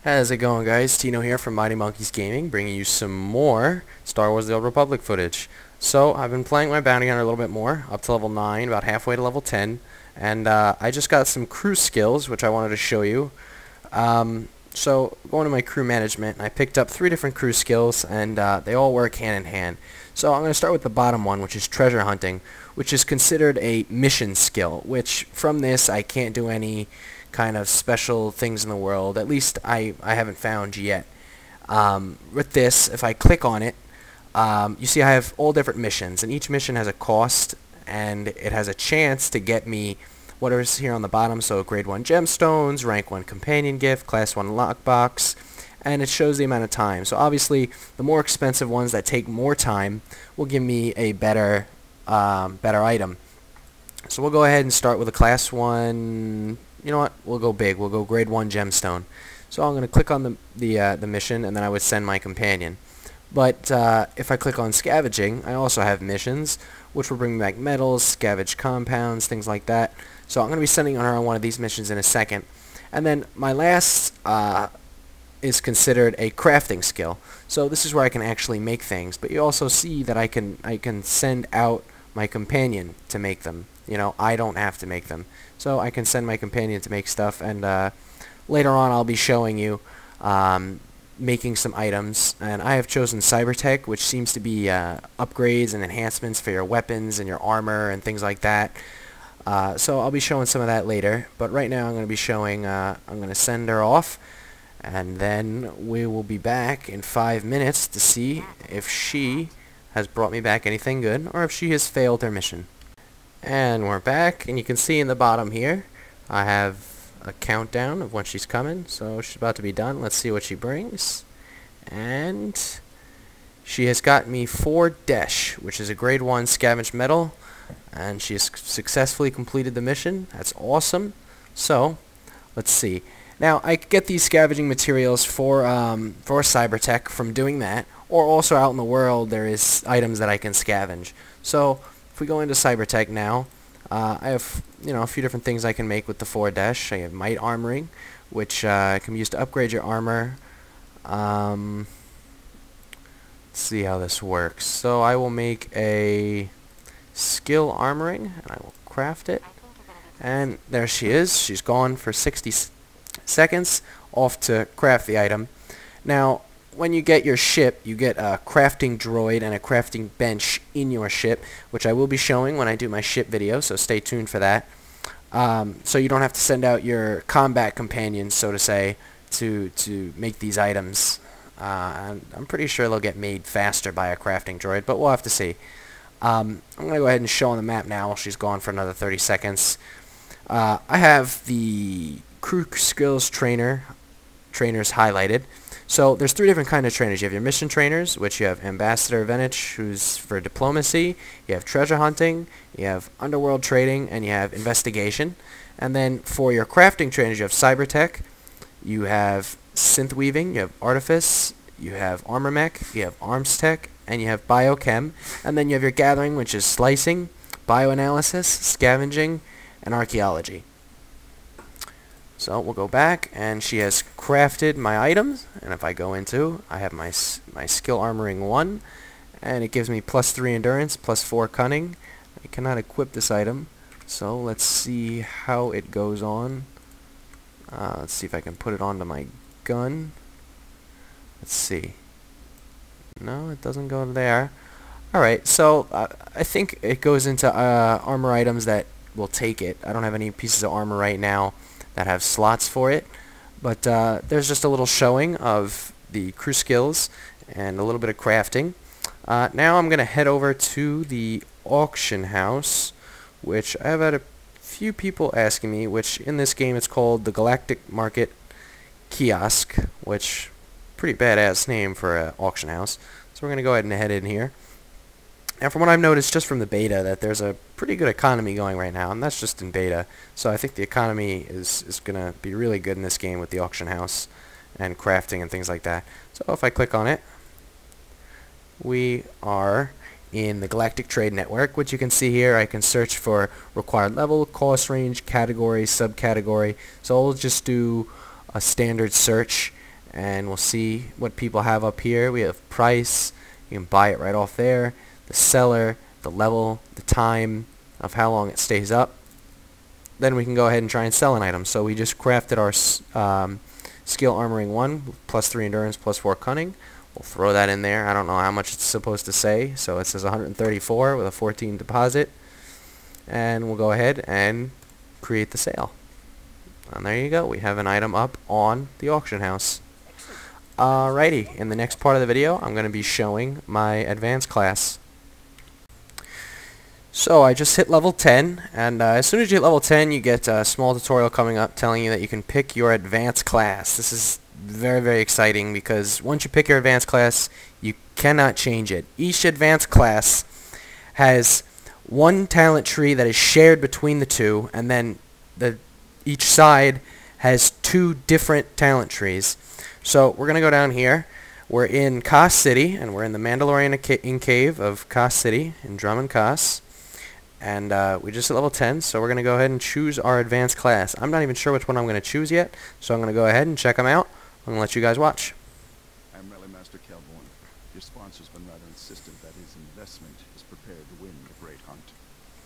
How's it going, guys? Tino here from Mighty Monkeys Gaming, bringing you some more Star Wars The Old Republic footage. So, I've been playing my bounty hunter a little bit more, up to level 9, about halfway to level 10, and I just got some crew skills, which I wanted to show you. So, going to my crew management, I picked up 3 different crew skills, and they all work hand in hand. So, I'm going to start with the bottom one, which is treasure hunting, which is considered a mission skill, which from this I can't do any kind of special things in the world. At least I haven't found yet. With this, if I click on it, you see I have all different missions, and each mission has a cost, and it has a chance to get me whatever's here on the bottom. So grade 1 gemstones, rank 1 companion gift, class 1 lockbox, and it shows the amount of time. So obviously the more expensive ones that take more time will give me a better item. So we'll go ahead and start with a class 1. You know what? We'll go big. We'll go grade 1 gemstone. So I'm going to click on the mission, and then I would send my companion. But if I click on scavenging, I also have missions, which will bring back metals, scavenge compounds, things like that. So I'm going to be sending her on one of these missions in a second. And then my last is considered a crafting skill. So this is where I can actually make things. But you also see that I can send out my companion to make them. You know, I don't have to make them. So I can send my companion to make stuff, and later on I'll be showing you making some items. And I have chosen Cybertech, which seems to be upgrades and enhancements for your weapons and your armor and things like that. So I'll be showing some of that later. But right now I'm going to be showing, I'm going to send her off, and then we will be back in 5 minutes to see if she has brought me back anything good, or if she has failed her mission. And we're back, and you can see in the bottom here I have a countdown of when she's coming. So she's about to be done. Let's see what she brings. And she has got me 4 Desh, which is a grade 1 scavenged metal, and she has successfully completed the mission. That's awesome. So let's see. Now I get these scavenging materials for Cybertech from doing that, or also out in the world there is items that I can scavenge. So if we go into Cybertech now, I have a few different things I can make with the 4 Desh. I have Might Armoring, which can be used to upgrade your armor. Let's see how this works. So I will make a skill armoring, and I will craft it. And there she is. She's gone for 60 seconds, off to craft the item. Now, when you get your ship, you get a crafting droid and a crafting bench in your ship, which I will be showing when I do my ship video, so stay tuned for that. So you don't have to send out your combat companions, so to say, to make these items. And I'm pretty sure they'll get made faster by a crafting droid, but we'll have to see. I'm going to go ahead and show on the map now while she's gone for another 30 seconds. I have the crew skills trainers highlighted. So there's 3 different kind of trainers. You have your mission trainers, which you have Ambassador Venich, who's for diplomacy. You have treasure hunting. You have underworld trading, and you have investigation. And then for your crafting trainers, you have Cybertech. You have synth weaving. You have artifice. You have armor mech. You have arms tech, and you have biochem. And then you have your gathering, which is slicing, bioanalysis, scavenging, and archaeology. So we'll go back, and she has crafted my items, and if I go into, I have my skill armoring 1, and it gives me +3 endurance, +4 cunning. I cannot equip this item, so let's see how it goes on. Let's see if I can put it onto my gun. Let's see. No, it doesn't go there. Alright, so I think it goes into armor items that will take it. I don't have any pieces of armor right now that have slots for it, but there's just a little showing of the crew skills and a little bit of crafting. Now I'm going to head over to the auction house, which I've had a few people asking me, which in this game it's called the Galactic Market Kiosk, which pretty badass name for an auction house. So we're going to go ahead and head in here. And from what I've noticed just from the beta, that there's a pretty good economy going right now, and that's just in beta. So I think the economy is going to be really good in this game with the auction house and crafting and things like that. So if I click on it, we are in the Galactic Trade Network, which you can see here. I can search for required level, cost range, category, subcategory. So I'll just do a standard search, and we'll see what people have up here. We have price, you can buy it right off there, the seller, the level, the time of how long it stays up. Then we can go ahead and try and sell an item. So we just crafted our skill armoring 1, plus 3 endurance, plus 4 cunning. We'll throw that in there. I don't know how much it's supposed to say, so it says 134 with a 14 deposit. And we'll go ahead and create the sale. And there you go. We have an item up on the auction house. Alrighty, in the next part of the video, I'm going to be showing my advanced class. So I just hit level 10, and as soon as you hit level 10, you get a small tutorial coming up telling you that you can pick your advanced class. This is very, very exciting because once you pick your advanced class, you cannot change it. Each advanced class has one talent tree that is shared between the two, and then each side has 2 different talent trees. So we're going to go down here. We're in Kos City, and we're in the Mandalorian Cave of Kos City in Drummond Kos. And we just hit level 10, so we're going to go ahead and choose our advanced class. I'm not even sure which one I'm going to choose yet, so I'm going to go ahead and check them out. I'm going to let you guys watch. I'm Rally Master Calborn. Your sponsor's been rather insistent that his investment is prepared to win the Great Hunt.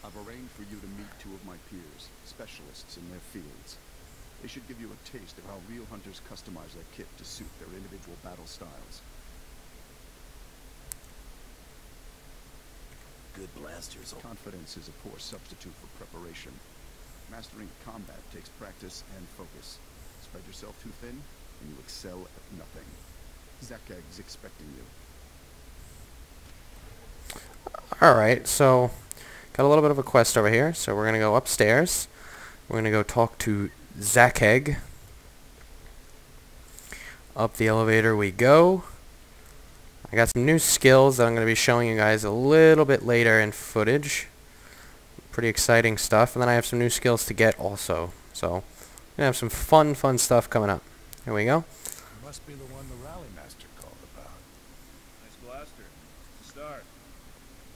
I've arranged for you to meet 2 of my peers, specialists in their fields. They should give you a taste of how real hunters customize their kit to suit their individual battle styles. Good blasters. Confidence is a poor substitute for preparation. Mastering combat takes practice and focus. Spread yourself too thin, and you excel at nothing. Zakag's expecting you. Alright, so got a little bit of a quest over here, so we're going to go upstairs. We're going to go talk to Zakag. Up the elevator we go. I got some new skills that I'm going to be showing you guys a little bit later in footage. Pretty exciting stuff. And then I have some new skills to get also. So, I'm going to have some fun stuff coming up. Here we go. Must be the one the Rally Master called about. Nice blaster. Start.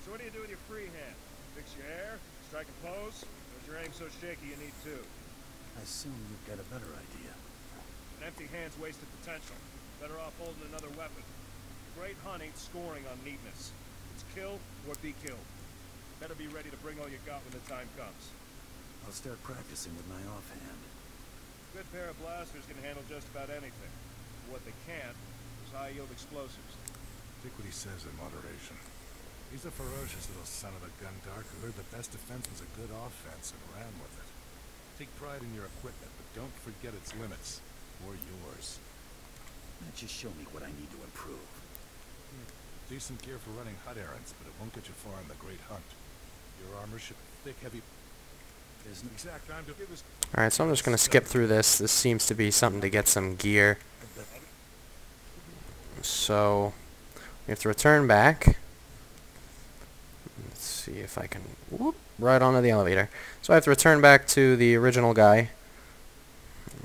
So what do you do with your free hand? Fix your hair? Strike a pose? Or is your aim so shaky you need 2? I assume you've got a better idea. An empty hand's wasted potential. Better off holding another weapon. Great hunt ain't scoring on neatness. It's kill or be killed. Better be ready to bring all you got when the time comes. I'll start practicing with my offhand. A good pair of blasters can handle just about anything. What they can't is high-yield explosives. Take what he says in moderation. He's a ferocious little son of a gun dark who heard the best defense was a good offense and ran with it. Take pride in your equipment, but don't forget its limits. Or yours. Now just show me what I need to improve. Decent gear for running hut errands, but it won't get you far in the Great Hunt. Your armor should be thick, heavy... There's no exact time to give us... Alright, so I'm just going to skip through this. This seems to be something to get some gear. So, we have to return back. Let's see if I can... Whoop, right onto the elevator. So I have to return back to the original guy.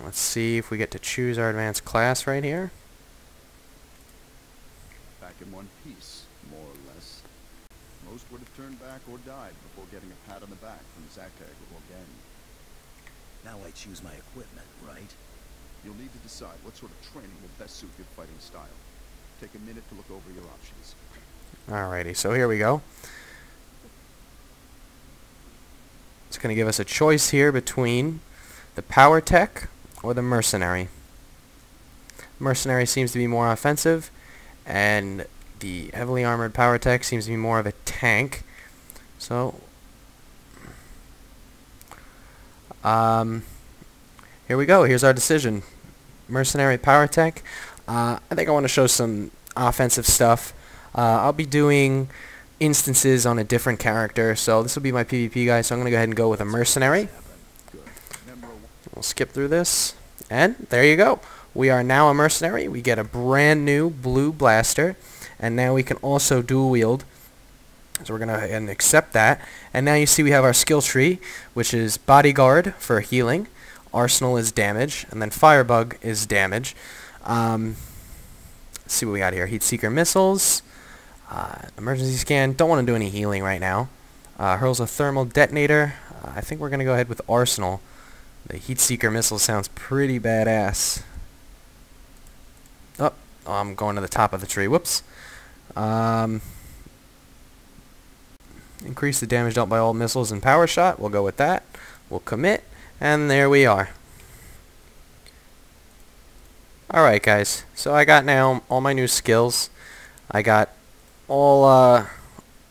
Let's see if we get to choose our advanced class right here. Back in one piece, more or less. Most would have turned back or died before getting a pat on the back from Zakag or Gang. Now I choose my equipment, right? You'll need to decide what sort of training will best suit your fighting style. Take a minute to look over your options. Alrighty, so here we go. It's going to give us a choice here between the power tech or the mercenary. Mercenary seems to be more offensive, and the heavily armored power tech seems to be more of a tank. So, here we go. Here's our decision. Mercenary power tech. I think I want to show some offensive stuff. I'll be doing instances on a different character, so this will be my PvP guy, so I'm going to go ahead and go with a mercenary. We'll skip through this, and there you go. We are now a mercenary. We get a brand new blue blaster, and now we can also dual wield. So we're going to go ahead and accept that. And now you see we have our skill tree, which is bodyguard for healing, arsenal is damage, and then firebug is damage. Let's see what we got here. Heat seeker missiles, emergency scan. Don't want to do any healing right now. Hurls a thermal detonator. I think we're going to go ahead with arsenal. The heat seeker missile sounds pretty badass. Oh, I'm going to the top of the tree. Whoops. Increase the damage dealt by all missiles and power shot. We'll go with that. We'll commit. And there we are. Alright guys, so I got now all my new skills. I got all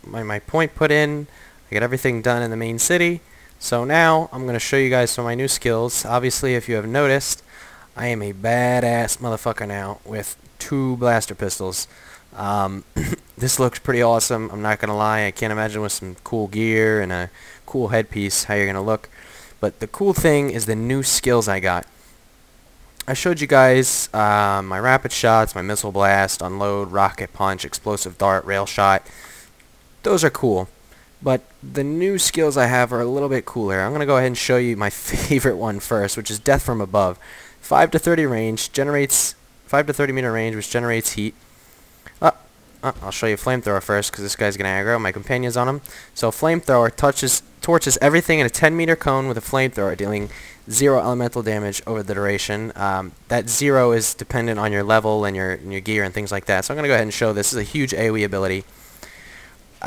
my point put in. I got everything done in the main city. So now I'm going to show you guys some of my new skills. Obviously, if you have noticed, I am a badass motherfucker now with 2 blaster pistols. This looks pretty awesome. I'm not going to lie. I can't imagine with some cool gear and a cool headpiece how you're going to look. But the cool thing is the new skills I got. I showed you guys my rapid shots, my missile blast, unload, rocket punch, explosive dart, rail shot. Those are cool. But the new skills I have are a little bit cooler. I'm going to go ahead and show you my favorite one first, which is Death from Above. 5 to 30 range, generates 5 to 30 meter range, which generates heat. I'll show you Flamethrower first, because this guy's going to aggro. My companion's on him. So Flamethrower torches everything in a 10 meter cone with a flamethrower, dealing 0 elemental damage over the duration. That 0 is dependent on your level and your gear and things like that. So I'm going to go ahead and show this. This is a huge AoE ability.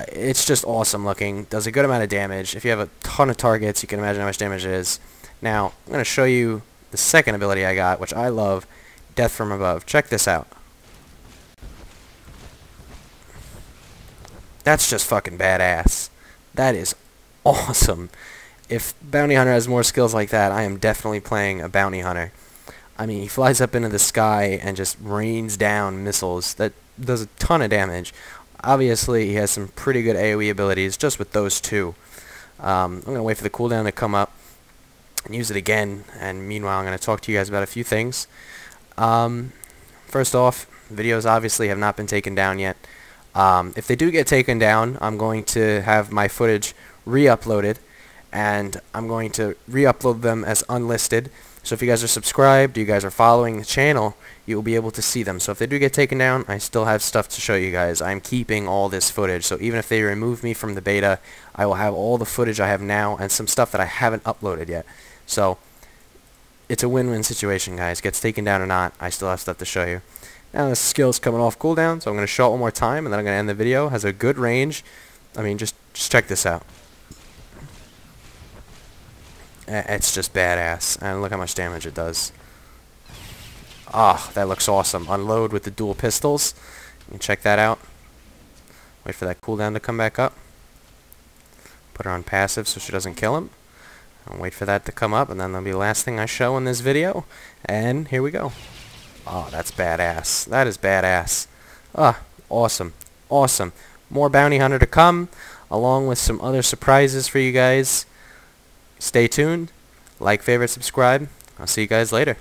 It's just awesome looking. Does a good amount of damage. If you have a ton of targets, you can imagine how much damage it is. Now, I'm going to show you the second ability I got, which I love, Death from Above. Check this out. That's just fucking badass. That is awesome. If Bounty Hunter has more skills like that, I am definitely playing a Bounty Hunter. I mean, he flies up into the sky and just rains down missiles. That does a ton of damage. Obviously, he has some pretty good AoE abilities just with those 2. I'm going to wait for the cooldown to come up and use it again. And meanwhile, I'm going to talk to you guys about a few things. First off, videos obviously have not been taken down yet. If they do get taken down, I'm going to have my footage re-uploaded, and I'm going to re-upload them as unlisted. So if you guys are subscribed, you guys are following the channel, you will be able to see them. So if they do get taken down, I still have stuff to show you guys. I'm keeping all this footage, so even if they remove me from the beta, I will have all the footage I have now and some stuff that I haven't uploaded yet. So it's a win-win situation, guys. Gets taken down or not, I still have stuff to show you. Now this skill's coming off cooldown, so I'm going to show it one more time, and then I'm going to end the video. Has a good range. I mean, just check this out. It's just badass, and look how much damage it does. Ah, that looks awesome. Unload with the dual pistols. You can check that out. Wait for that cooldown to come back up. Put her on passive so she doesn't kill him. And wait for that to come up, and then that'll be the last thing I show in this video. And here we go. Oh, that's badass. That is badass. Ah, awesome. Awesome. More Bounty Hunter to come, along with some other surprises for you guys. Stay tuned. Like, favorite, subscribe. I'll see you guys later.